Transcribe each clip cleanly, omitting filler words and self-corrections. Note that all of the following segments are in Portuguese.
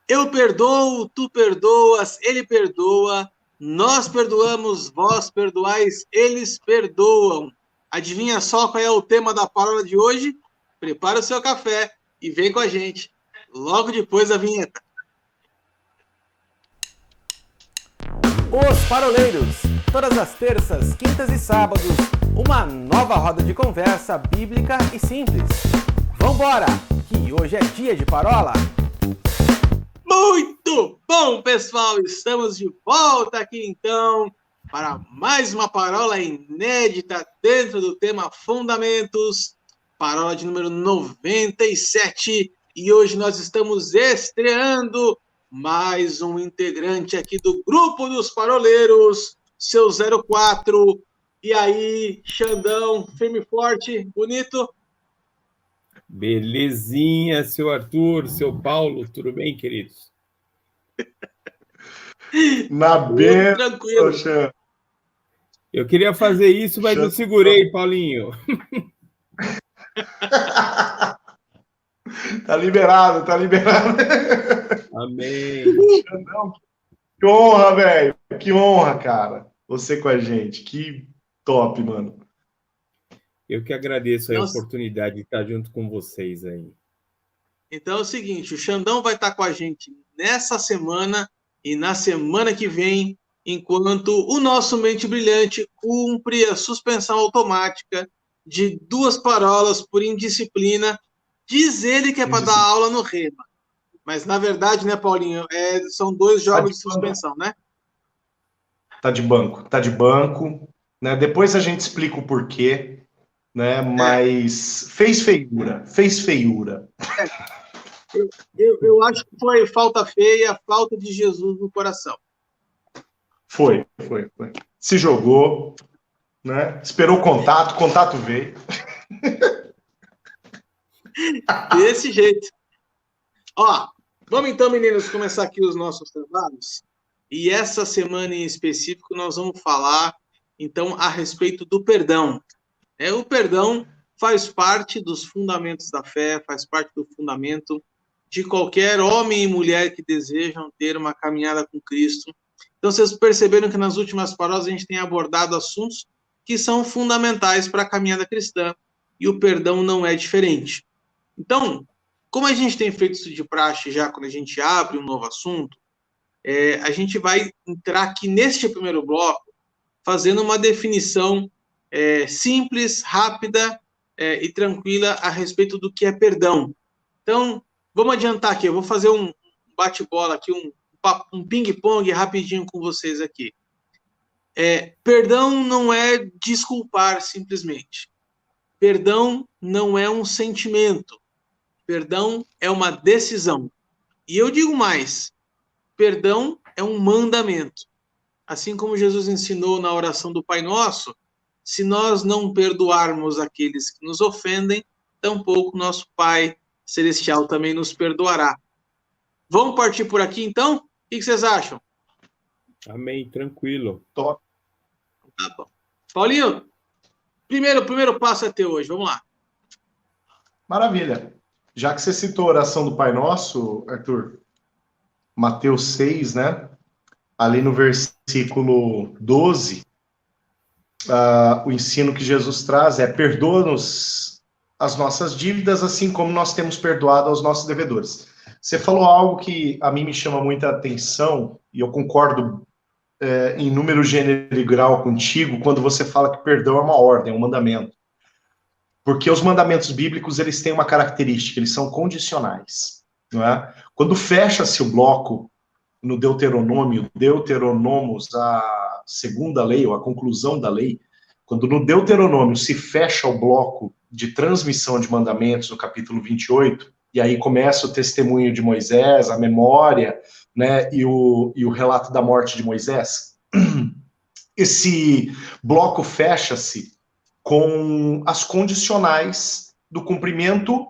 Eu perdoo, tu perdoas, ele perdoa, nós perdoamos, vós perdoais, eles perdoam. Adivinha só qual é o tema da palavra de hoje? Prepara o seu café e vem com a gente, logo depois da vinheta. Os Paroleiros, todas as terças, quintas e sábados, uma nova roda de conversa bíblica e simples. Vambora, que hoje é dia de parola! Muito bom, pessoal! Estamos de volta aqui, então, para mais uma parola inédita dentro do tema Fundamentos, parola de número 97, e hoje nós estamos estreando mais um integrante aqui do Grupo dos Paroleiros, seu 04. E aí, Xandão, firme e forte, bonito? Belezinha, seu Arthur, seu Paulo, tudo bem, queridos? Na benção, tranquilo. Xan. Eu queria fazer isso, mas eu segurei, Paulinho. Tá liberado, tá liberado. Amém. Que honra, velho. Que honra, cara. Você com a gente. Que top, mano. Eu que agradeço a oportunidade de estar junto com vocês aí. Então é o seguinte, o Xandão vai estar com a gente nessa semana e na semana que vem, enquanto o nosso Mente Brilhante cumpre a suspensão automática de 2 parolas por indisciplina. Diz ele que é para dar aula no Rema. Mas, na verdade, né, Paulinho, são 2 jogos de suspensão, né? Tá de banco, né? Depois a gente explica o porquê, né? Mas fez feiura. Eu acho que foi falta feia, falta de Jesus no coração. Foi. Se jogou, né? Esperou o contato veio. Desse jeito. Ó, vamos então, meninos, começar aqui os nossos trabalhos. E essa semana em específico nós vamos falar, então, a respeito do perdão. O perdão faz parte dos fundamentos da fé, faz parte do fundamento de qualquer homem e mulher que desejam ter uma caminhada com Cristo. Então, vocês perceberam que nas últimas paródias a gente tem abordado assuntos que são fundamentais para a caminhada cristã, e o perdão não é diferente. Então, como a gente tem feito isso de praxe já quando a gente abre um novo assunto, a gente vai entrar aqui neste primeiro bloco fazendo uma definição simples, rápida e tranquila a respeito do que é perdão. Então, vamos adiantar aqui, eu vou fazer um bate-bola aqui, um ping-pong rapidinho com vocês aqui. Perdão não é desculpar simplesmente. Perdão não é um sentimento. Perdão é uma decisão. E eu digo mais, perdão é um mandamento. Assim como Jesus ensinou na oração do Pai Nosso, se nós não perdoarmos aqueles que nos ofendem, tampouco nosso Pai Celestial também nos perdoará. Vamos partir por aqui, então? O que vocês acham? Amém, tranquilo. Top. Tá bom. Paulinho, primeiro passo é teu hoje, vamos lá. Maravilha. Já que você citou a oração do Pai Nosso, Arthur, Mateus 6, né? Ali no versículo 12, o ensino que Jesus traz é: perdoa-nos as nossas dívidas, assim como nós temos perdoado aos nossos devedores. Você falou algo que a mim me chama muita atenção, e eu concordo em número, gênero e grau contigo, quando você fala que perdão é uma ordem, é um mandamento. Porque os mandamentos bíblicos, eles têm uma característica, eles são condicionais, não é? Quando fecha-se o bloco no Deuteronomos, a segunda lei, ou a conclusão da lei, quando no Deuteronômio se fecha o bloco de transmissão de mandamentos, no capítulo 28, e aí começa o testemunho de Moisés, a memória, né, e o relato da morte de Moisés, esse bloco fecha-se com as condicionais do cumprimento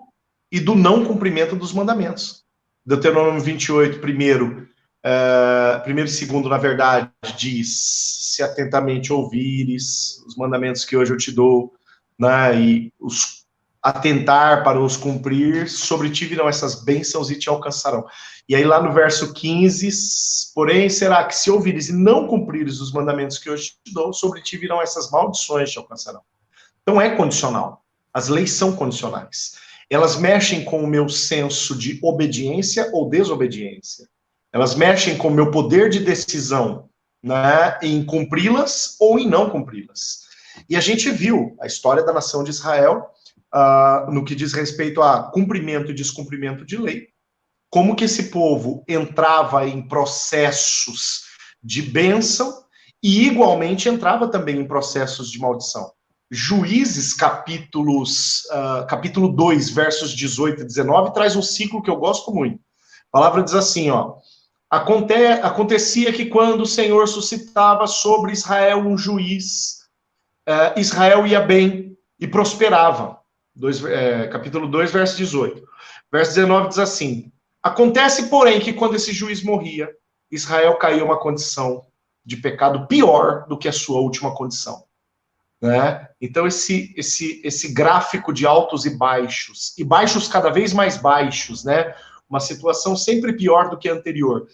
e do não cumprimento dos mandamentos. Deuteronômio 28, primeiro e segundo, na verdade, diz: se atentamente ouvires os mandamentos que hoje eu te dou, né, e atentar para os cumprir, sobre ti virão essas bênçãos e te alcançarão. E aí lá no verso 15, porém, será que se ouvires e não cumprires os mandamentos que hoje te dou, sobre ti virão essas maldições e te alcançarão. Então é condicional. As leis são condicionais. Elas mexem com o meu senso de obediência ou desobediência. Elas mexem com o meu poder de decisão, né, em cumpri-las ou em não cumpri-las. E a gente viu a história da nação de Israel, no que diz respeito a cumprimento e descumprimento de lei, como que esse povo entrava em processos de bênção e igualmente entrava também em processos de maldição. Juízes, capítulo 2, versos 18 e 19, traz um ciclo que eu gosto muito. A palavra diz assim, ó: acontecia que quando o Senhor suscitava sobre Israel um juiz, Israel ia bem e prosperava. Capítulo 2, verso 18. Verso 19 diz assim: acontece, porém, que quando esse juiz morria, Israel caiu uma condição de pecado pior do que a sua última condição. Né? Então, esse gráfico de altos e baixos cada vez mais baixos, né? Uma situação sempre pior do que a anterior.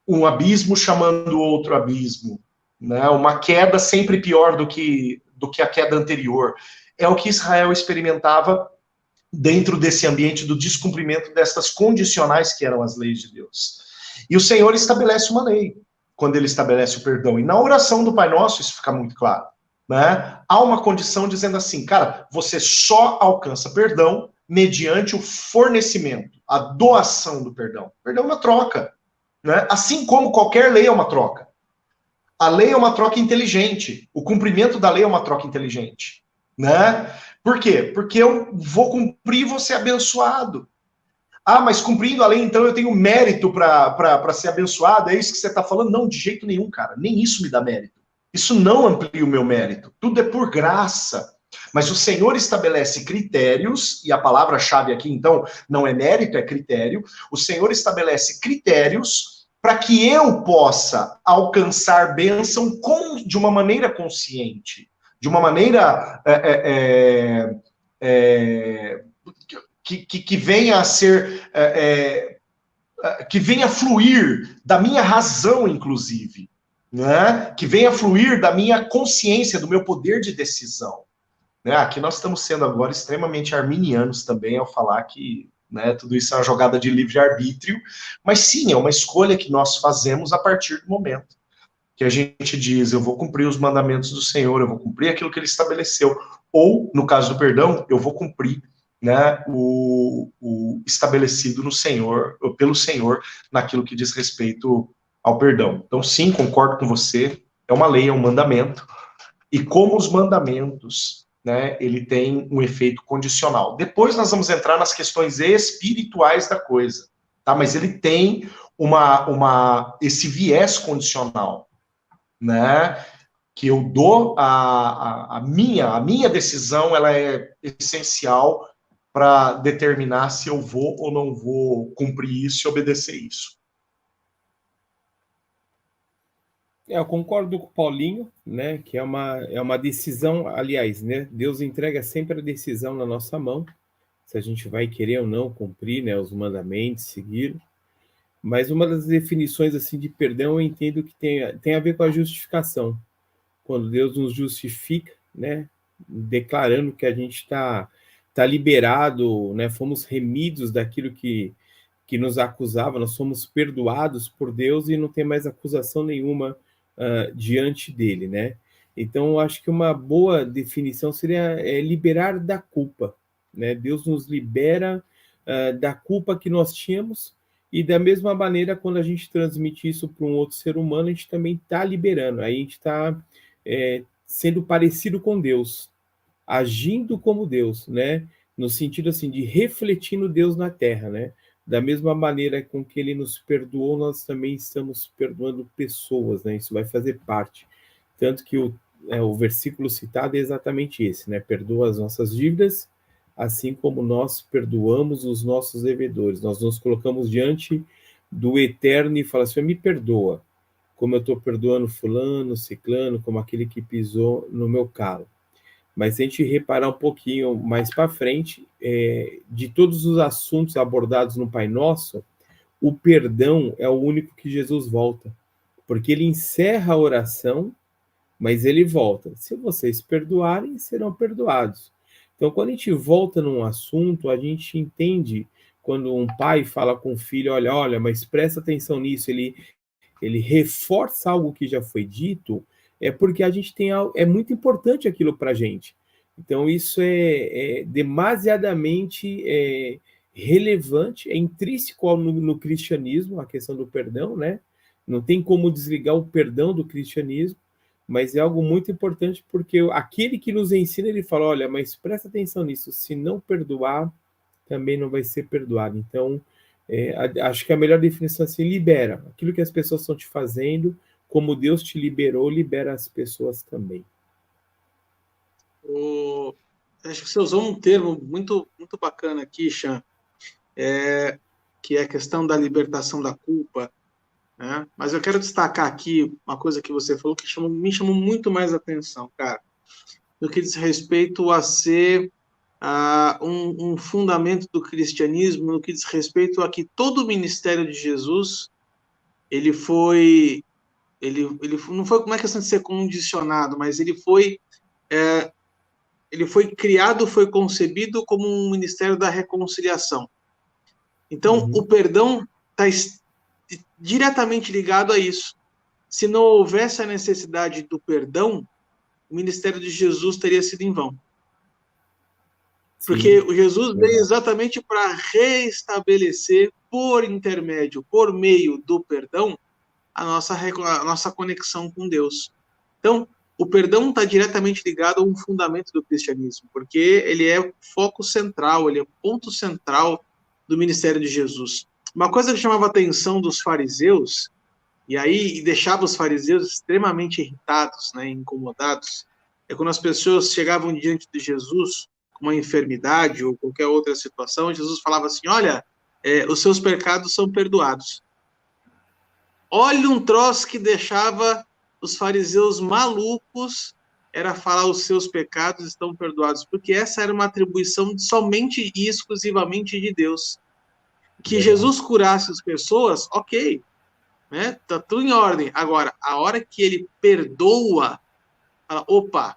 Um abismo chamando outro abismo, né? Uma queda sempre pior do que a queda anterior. É o que Israel experimentava dentro desse ambiente do descumprimento destas condicionais que eram as leis de Deus. E o Senhor estabelece uma lei, quando ele estabelece o perdão. E na oração do Pai Nosso isso fica muito claro. Né? Há uma condição dizendo assim, cara, você só alcança perdão mediante o fornecimento, a doação do perdão. Perdão é uma troca, né? Assim como qualquer lei é uma troca. A lei é uma troca inteligente, o cumprimento da lei é uma troca inteligente, né? Por quê? Porque eu vou cumprir e vou ser abençoado. Ah, mas cumprindo a lei, então eu tenho mérito para ser abençoado? É isso que você está falando? Não, de jeito nenhum, cara. Nem isso me dá mérito. Isso não amplia o meu mérito. Tudo é por graça. Mas o Senhor estabelece critérios, e a palavra-chave aqui, então, não é mérito, é critério. O Senhor estabelece critérios para que eu possa alcançar bênção de uma maneira consciente, de uma maneira que venha a ser, que venha a fluir da minha razão, inclusive. Né? Que venha fluir da minha consciência, do meu poder de decisão. Né? Aqui nós estamos sendo agora extremamente arminianos também ao falar que, né, tudo isso é uma jogada de livre-arbítrio, mas sim, é uma escolha que nós fazemos a partir do momento que a gente diz, eu vou cumprir os mandamentos do Senhor, eu vou cumprir aquilo que ele estabeleceu, ou, no caso do perdão, eu vou cumprir, né, o estabelecido no Senhor, ou pelo Senhor, naquilo que diz respeito ao perdão. Então, sim, concordo com você, é uma lei, é um mandamento, e como os mandamentos, né, ele tem um efeito condicional. Depois nós vamos entrar nas questões espirituais da coisa, tá? Mas ele tem esse viés condicional, né, que eu dou a minha decisão, ela é essencial para determinar se eu vou ou não vou cumprir isso e obedecer isso. Eu concordo com o Paulinho, né, que é uma decisão, aliás, né, Deus entrega sempre a decisão na nossa mão, se a gente vai querer ou não cumprir, né, os mandamentos, seguir. Mas uma das definições assim de perdão eu entendo que tem a ver com a justificação. Quando Deus nos justifica, né, declarando que a gente tá liberado, né, fomos remidos daquilo que nos acusava, nós somos perdoados por Deus e não tem mais acusação nenhuma diante dele, né? Então, eu acho que uma boa definição seria liberar da culpa, né? Deus nos libera da culpa que nós tínhamos e da mesma maneira, quando a gente transmite isso para um outro ser humano, a gente também está liberando, aí a gente está sendo parecido com Deus, agindo como Deus, né? No sentido assim de refletindo Deus na Terra, né? Da mesma maneira com que ele nos perdoou, nós também estamos perdoando pessoas, né? Isso vai fazer parte. Tanto que o versículo citado é exatamente esse, né? Perdoa as nossas dívidas, assim como nós perdoamos os nossos devedores. Nós nos colocamos diante do Eterno e falamos assim, me perdoa, como eu estou perdoando fulano, ciclano, como aquele que pisou no meu calo. Mas se a gente reparar um pouquinho mais para frente, de todos os assuntos abordados no Pai Nosso, o perdão é o único que Jesus volta, porque ele encerra a oração, mas ele volta. Se vocês perdoarem, serão perdoados. Então, quando a gente volta num assunto, a gente entende quando um pai fala com o filho, olha, mas presta atenção nisso, ele reforça algo que já foi dito, é porque a gente tem algo, é muito importante aquilo para a gente. Então, isso é demasiadamente relevante, é intrínseco no cristianismo, a questão do perdão, né? Não tem como desligar o perdão do cristianismo, mas é algo muito importante, porque aquele que nos ensina, ele fala, olha, mas presta atenção nisso, se não perdoar, também não vai ser perdoado. Então, acho que a melhor definição é assim, libera. Aquilo que as pessoas estão te fazendo, como Deus te liberou, libera as pessoas também. Acho que você usou um termo muito, muito bacana aqui, Chan, que é a questão da libertação da culpa. Né? Mas eu quero destacar aqui uma coisa que você falou que me chamou muito mais atenção, cara, no que diz respeito a ser um fundamento do cristianismo, no que diz respeito a que todo o ministério de Jesus, ele não foi como é questão de ser condicionado, mas ele foi criado, foi concebido como um ministério da reconciliação. Então, o perdão está diretamente ligado a isso. Se não houvesse a necessidade do perdão, o ministério de Jesus teria sido em vão. Porque o Jesus veio exatamente para reestabelecer, por intermédio, por meio do perdão, a nossa conexão com Deus. Então, o perdão está diretamente ligado a um fundamento do cristianismo, porque ele é o foco central, ele é o ponto central do ministério de Jesus. Uma coisa que chamava a atenção dos fariseus, e deixava os fariseus extremamente irritados, né, incomodados, é quando as pessoas chegavam diante de Jesus com uma enfermidade ou qualquer outra situação, Jesus falava assim, olha, os seus pecados são perdoados. Olha um troço que deixava os fariseus malucos, era falar os seus pecados estão perdoados, porque essa era uma atribuição somente e exclusivamente de Deus. Que Jesus curasse as pessoas, ok, né? Tá tudo em ordem. Agora, a hora que ele perdoa, fala, opa,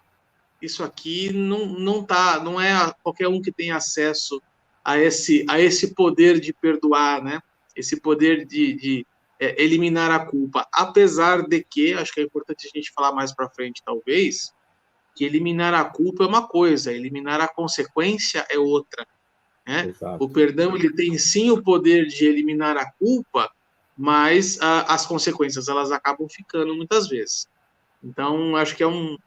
isso aqui não é qualquer um que tem acesso a esse poder de perdoar, né? Esse poder de eliminar a culpa. Apesar de que, acho que é importante a gente falar mais para frente, talvez, que eliminar a culpa é uma coisa, eliminar a consequência é outra. Né? O perdão ele tem sim o poder de eliminar a culpa, mas as consequências elas acabam ficando muitas vezes. Então, acho que é um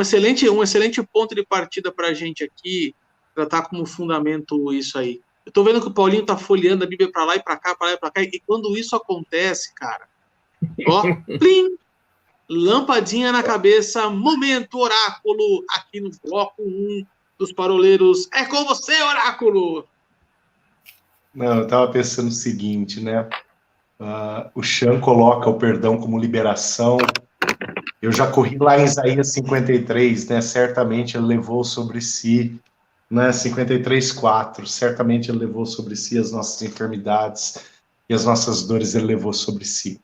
excelente ponto de partida para a gente aqui, tratar como fundamento isso aí. Eu estou vendo que o Paulinho está folheando a Bíblia para lá e para cá, e quando isso acontece, cara, ó, plim, lampadinha na cabeça, momento oráculo, aqui no bloco 1 dos paroleiros. É com você, oráculo! Não, eu estava pensando o seguinte, né? O Chan coloca o perdão como liberação. Eu já corri lá em Isaías 53, né? Certamente ele levou sobre si, né? 53:4. Certamente ele levou sobre si as nossas enfermidades e as nossas dores ele levou sobre si.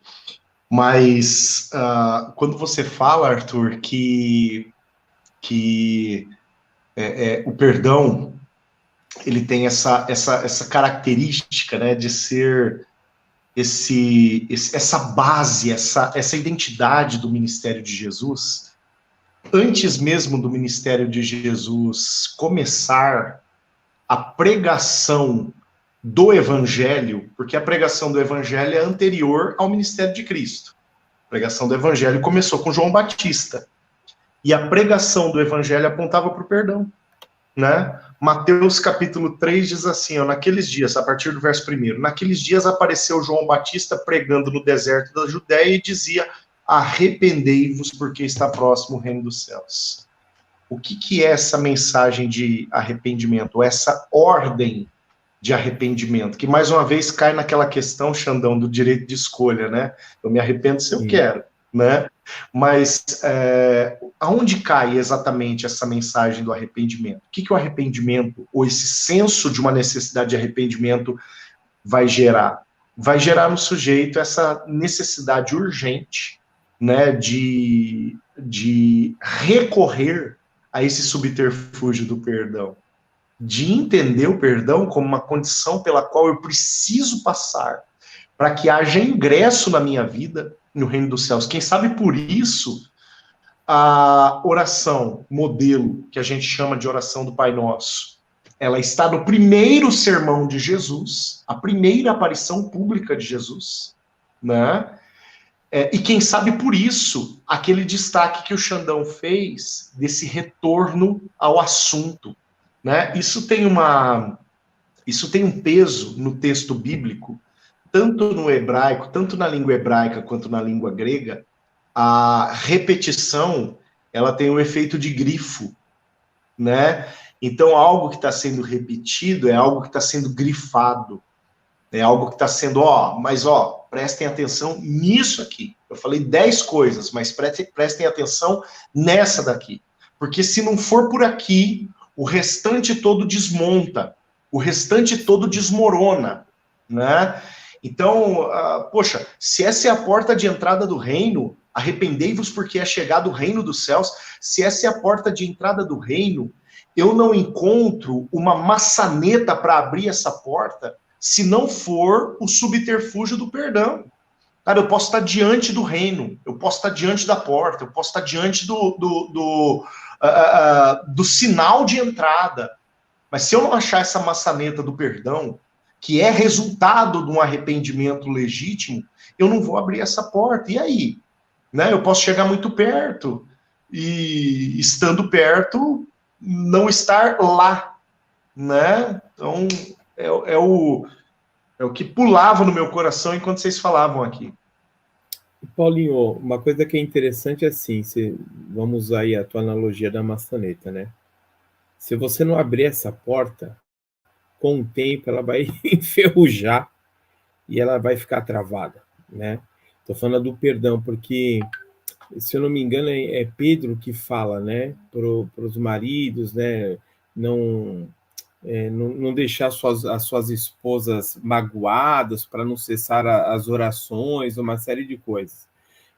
Mas quando você fala, Arthur, que o perdão ele tem essa característica, né, de ser essa base, essa identidade do ministério de Jesus, antes mesmo do ministério de Jesus começar a pregação do evangelho, porque a pregação do evangelho é anterior ao ministério de Cristo. A pregação do evangelho começou com João Batista. E a pregação do evangelho apontava para o perdão, né? Mateus capítulo 3 diz assim, ó, naqueles dias, a partir do verso 1, naqueles dias apareceu João Batista pregando no deserto da Judéia e dizia, arrependei-vos porque está próximo o reino dos céus. O que é essa mensagem de arrependimento, essa ordem de arrependimento, que mais uma vez cai naquela questão, Xandão, do direito de escolha, né? Eu me arrependo se eu quero. né? Mas aonde cai exatamente essa mensagem do arrependimento? O que o arrependimento, ou esse senso de uma necessidade de arrependimento, vai gerar? Vai gerar no sujeito essa necessidade urgente, né, de recorrer a esse subterfúgio do perdão, de entender o perdão como uma condição pela qual eu preciso passar para que haja ingresso na minha vida no reino dos céus. Quem sabe por isso a oração modelo, que a gente chama de oração do Pai Nosso, ela está no primeiro sermão de Jesus, a primeira aparição pública de Jesus, né? E quem sabe por isso, aquele destaque que o Xandão fez desse retorno ao assunto, né? Isso tem um peso no texto bíblico, tanto no hebraico, tanto na língua hebraica quanto na língua grega. A repetição, ela tem um efeito de grifo, né? Então, algo que está sendo repetido é algo que está sendo grifado. É algo que está sendo, prestem atenção nisso aqui. Eu falei 10 coisas, mas prestem atenção nessa daqui. Porque se não for por aqui, o restante todo desmonta, o restante todo desmorona, né? Então, se essa é a porta de entrada do reino, arrependei-vos porque é chegado o reino dos céus. Se essa é a porta de entrada do reino, eu não encontro uma maçaneta para abrir essa porta se não for o subterfúgio do perdão. Cara, eu posso estar diante do reino, eu posso estar diante da porta, eu posso estar diante do sinal de entrada. Mas se eu não achar essa maçaneta do perdão, que é resultado de um arrependimento legítimo, eu não vou abrir essa porta. E aí? Né? Eu posso chegar muito perto e, estando perto, não estar lá. Né? Então, é o que pulava no meu coração enquanto vocês falavam aqui. Paulinho, uma coisa que é interessante é assim, vamos usar aí a tua analogia da maçaneta, né? Se você não abrir essa porta, com o tempo ela vai enferrujar e ela vai ficar travada, né? Tô falando do perdão, porque, se eu não me engano, é Pedro que fala, né, para os maridos, né, não deixar as suas esposas magoadas, para não cessar as orações, uma série de coisas.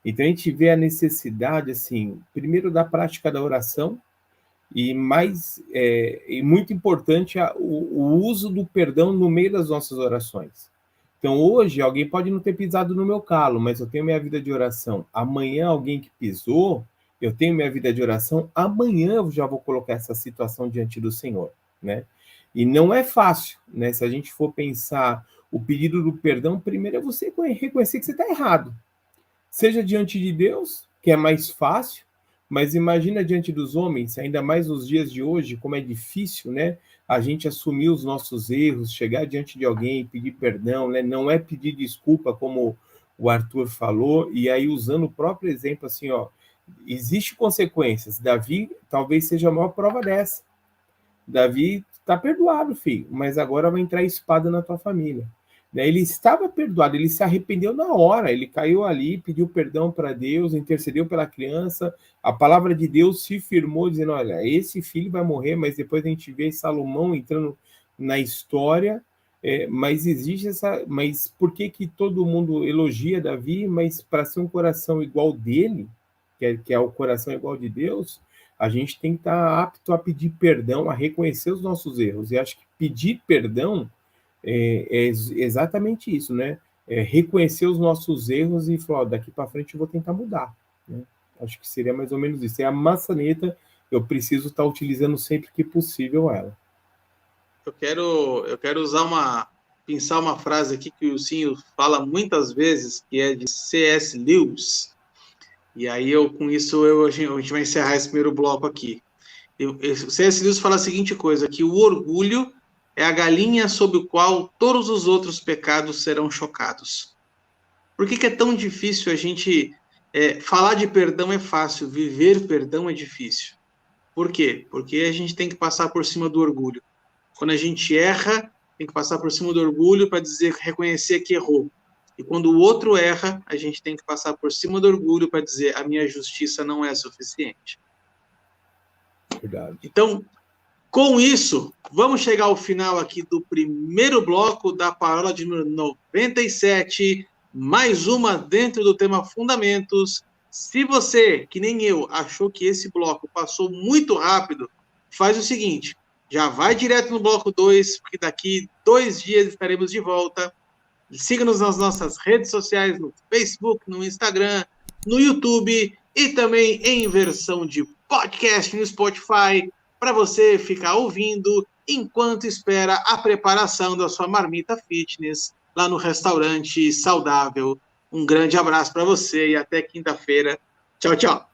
Então a gente vê a necessidade, assim, primeiro da prática da oração, e muito importante o uso do perdão no meio das nossas orações. Então hoje alguém pode não ter pisado no meu calo, mas eu tenho minha vida de oração. Amanhã alguém que pisou, eu tenho minha vida de oração. Amanhã eu já vou colocar essa situação diante do Senhor, né? E não é fácil, né? Se a gente for pensar o pedido do perdão, primeiro é você reconhecer que você está errado. Seja diante de Deus, que é mais fácil, mas imagina diante dos homens, ainda mais nos dias de hoje, como é difícil, né? A gente assumir os nossos erros, chegar diante de alguém, pedir perdão, né? Não é pedir desculpa, como o Arthur falou, e aí usando o próprio exemplo, assim, existe consequências. Davi talvez seja a maior prova dessa. Davi está perdoado, filho, mas agora vai entrar espada na tua família. Ele estava perdoado, ele se arrependeu na hora, ele caiu ali, pediu perdão para Deus, intercedeu pela criança, a palavra de Deus se firmou, dizendo, olha, esse filho vai morrer, mas depois a gente vê Salomão entrando na história, mas existe mas por que todo mundo elogia Davi, mas para ser um coração igual dele, que é o coração igual de Deus, a gente tem que estar apto a pedir perdão, a reconhecer os nossos erros, e acho que pedir perdão é exatamente isso, né? Reconhecer os nossos erros e falar, daqui para frente eu vou tentar mudar, né? Acho que seria mais ou menos isso. É a maçaneta, eu preciso estar utilizando sempre que possível ela. Eu quero pensar uma frase aqui que o Cinho fala muitas vezes, que é de C.S. Lewis. E aí, com isso, a gente vai encerrar esse primeiro bloco aqui. O C.S. Lewis fala a seguinte coisa, que o orgulho é a galinha sob o qual todos os outros pecados serão chocados. Por que é tão difícil a gente... falar de perdão é fácil, viver perdão é difícil. Por quê? Porque a gente tem que passar por cima do orgulho. Quando a gente erra, tem que passar por cima do orgulho para reconhecer que errou. E quando o outro erra, a gente tem que passar por cima do orgulho para dizer a minha justiça não é suficiente. Verdade. Então, com isso, vamos chegar ao final aqui do primeiro bloco da Parola de número 97, mais uma dentro do tema Fundamentos. Se você, que nem eu, achou que esse bloco passou muito rápido, faz o seguinte, já vai direto no bloco 2, porque daqui 2 dias estaremos de volta. Siga-nos nas nossas redes sociais, no Facebook, no Instagram, no YouTube e também em versão de podcast no Spotify, para você ficar ouvindo enquanto espera a preparação da sua marmita fitness lá no restaurante saudável. Um grande abraço para você e até quinta-feira. Tchau, tchau.